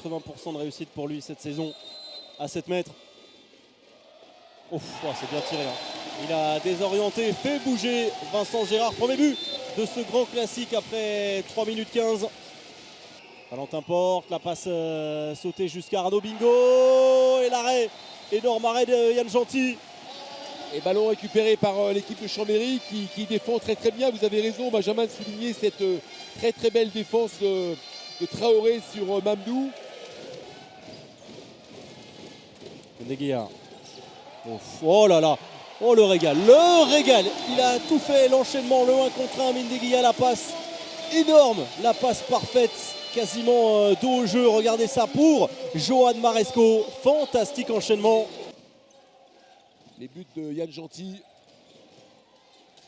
80% de réussite pour lui cette saison à 7 mètres. Ouf, oh, c'est bien tiré. Il a désorienté, fait bouger Vincent Gérard. Premier but de ce grand classique après 3 minutes 15. Valentin Porte, la passe sautée jusqu'à Arnaud Bingo. Et l'arrêt, énorme arrêt de Yann Gentil. Et ballon récupéré par l'équipe de Chambéry qui défend très très bien. Vous avez raison, Benjamin, de souligner cette très très belle défense de Traoré sur Mamdou. Ndeguia. Oh là là, oh le régal, le régal. Il a tout fait, l'enchaînement, le 1 contre 1. Ndeguia, la passe énorme, la passe parfaite, quasiment dos au jeu. Regardez ça pour Johan Maresco. Fantastique enchaînement. Les buts de Yann Gentil.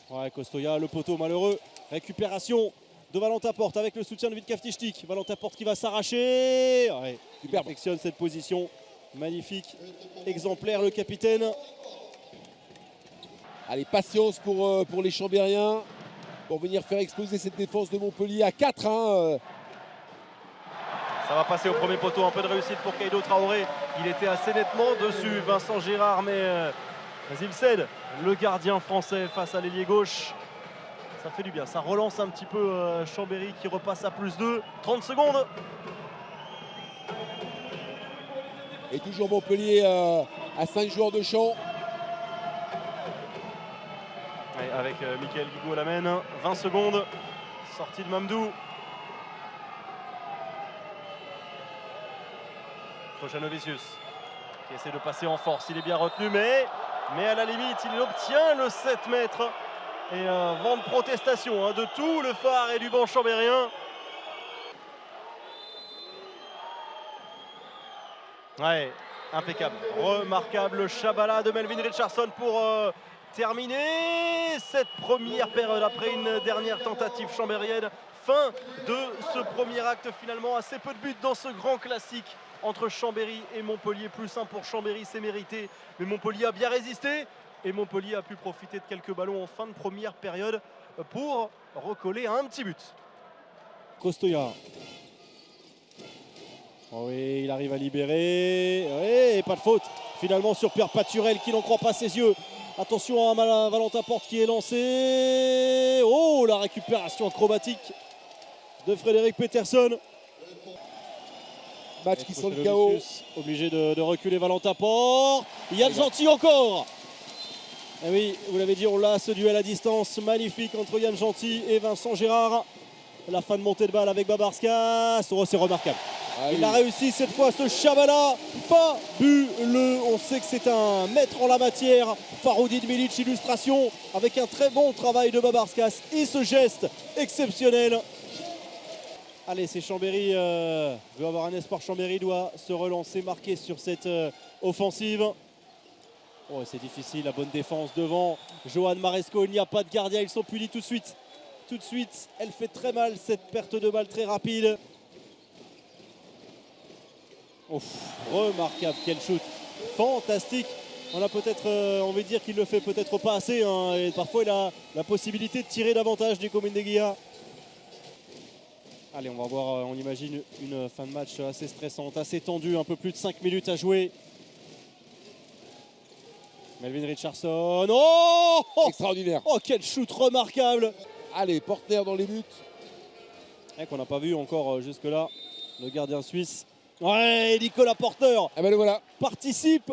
Ouais, Costoya, le poteau malheureux. Récupération de Valentin Porte avec le soutien de Vitkaf Tichtik. Valentin Porte qui va s'arracher. Ouais, il perfectionne cette position. Magnifique, exemplaire le capitaine. Allez, patience pour les Chambériens pour venir faire exploser cette défense de Montpellier à 4. Ça va passer au premier poteau, un peu de réussite pour Kaido Traoré. Il était assez nettement dessus, Vincent Gérard, mais il cède. Le gardien français face à l'ailier gauche. Ça fait du bien, ça relance un petit peu Chambéry qui repasse à +2. 30 secondes. Et toujours Montpellier à 5 joueurs de champ. Ouais, avec Mickaël Guigou à la main. 20 secondes. Sortie de Mamdou. Trojanovicius qui essaie de passer en force. Il est bien retenu, mais à la limite, il obtient le 7 mètres. Et vent de protestation de tout le phare et du banc chambérien. Ouais, impeccable, remarquable Chabala de Melvin Richardson pour terminer cette première période après une dernière tentative chambérienne. Fin de ce premier acte, finalement assez peu de buts dans ce grand classique entre Chambéry et Montpellier. +1 pour Chambéry, c'est mérité, mais Montpellier a bien résisté et Montpellier a pu profiter de quelques ballons en fin de première période pour recoller à un petit but. Costoya. Oh oui, il arrive à libérer. Oui, et pas de faute. Finalement sur Pierre Paturel qui n'en croit pas ses yeux. Attention à Valentin Porte qui est lancé. Oh, la récupération acrobatique de Frédéric Peterson. Match qui sent le chaos. Obligé de reculer Valentin Porte. Yann Gentil encore. Et oui, vous l'avez dit, on l'a, ce duel à distance magnifique entre Yann Gentil et Vincent Gérard. La fin de montée de balle avec Babarskas. Oh, c'est remarquable. Il a réussi cette fois ce Chabala, fabuleux. On sait que c'est un maître en la matière. Faroudi Milic, illustration avec un très bon travail de Babarskas et ce geste exceptionnel. Allez, c'est Chambéry, veut avoir un espoir. Chambéry doit se relancer, marquer sur cette offensive. Oh, c'est difficile, la bonne défense devant. Johan Maresco, il n'y a pas de gardien, ils sont punis tout de suite. Tout de suite, elle fait très mal cette perte de balle très rapide. Ouf, remarquable, quel shoot, fantastique. On a peut-être envie de dire qu'il le fait peut-être pas assez, et parfois il a la possibilité de tirer davantage du Ndeguia. Allez, on va voir, on imagine une fin de match assez stressante, assez tendue, un peu plus de 5 minutes à jouer. Melvin Richardson, oh, extraordinaire. Oh, quel shoot remarquable. Allez, Portner dans les buts. Et qu'on n'a pas vu encore jusque-là, le gardien suisse. Ouais, Nicolas Porter le voilà. Participe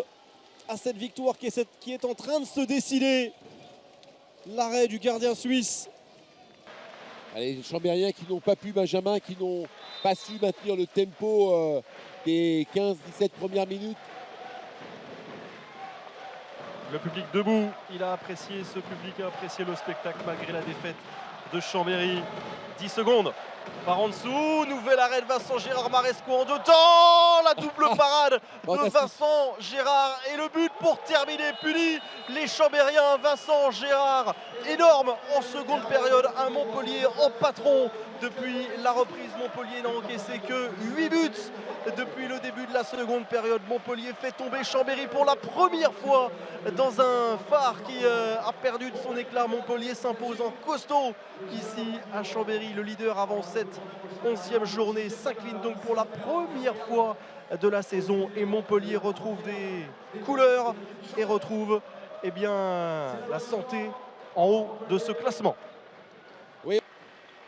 à cette victoire qui est en train de se décider. L'arrêt du gardien suisse. Allez, les Chambériens qui n'ont pas pu, Benjamin, qui n'ont pas su maintenir le tempo des 15-17 premières minutes. Le public debout, il a apprécié, ce public a apprécié le spectacle malgré la défaite de Chambéry. 10 secondes par en dessous, nouvel arrêt de Vincent Gérard Maresco en 2 temps, la double parade de Vincent Gérard et le but pour terminer, puni les Chambériens. Vincent Gérard, énorme en seconde période, un Montpellier en patron depuis la reprise. Montpellier n'a encaissé que 8 buts depuis le début de la seconde période. Montpellier fait tomber Chambéry pour la première fois dans un phare qui a perdu de son éclat. Montpellier s'impose en costaud ici à Chambéry. Le leader avant cette 11e journée s'incline donc pour la première fois de la saison et Montpellier retrouve des couleurs et retrouve la santé en haut de ce classement.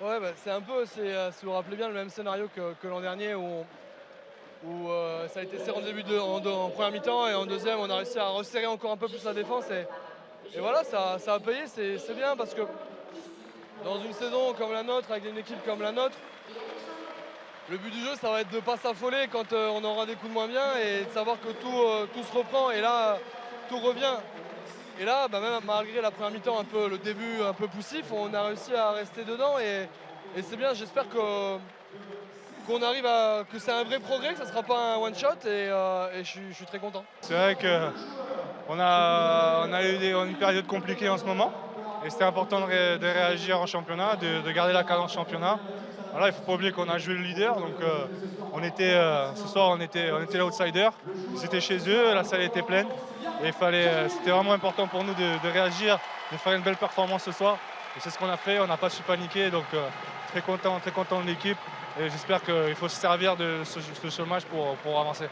Ouais, bah, c'est un peu, si vous vous rappelez bien, le même scénario que l'an dernier où ça a été serré en première mi-temps et en deuxième on a réussi à resserrer encore un peu plus la défense et voilà, ça a payé, c'est bien parce que dans une saison comme la nôtre, avec une équipe comme la nôtre, le but du jeu ça va être de ne pas s'affoler quand on aura des coups de moins bien et de savoir que tout se reprend et là tout revient. Et là, bah, même malgré la première mi-temps, le début un peu poussif, on a réussi à rester dedans et c'est bien. J'espère qu'on arrive que c'est un vrai progrès, que ça ne sera pas un one-shot et je suis très content. C'est vrai qu'on a eu une période compliquée en ce moment et c'était important de réagir en championnat, de garder la cadence championnat. Voilà, il ne faut pas oublier qu'on a joué le leader, donc ce soir on était l'outsider. Ils étaient chez eux, la salle était pleine. Et c'était vraiment important pour nous de réagir, de faire une belle performance ce soir. Et c'est ce qu'on a fait, on n'a pas su paniquer, donc très content de l'équipe. Et j'espère qu'il faut se servir de ce match pour avancer.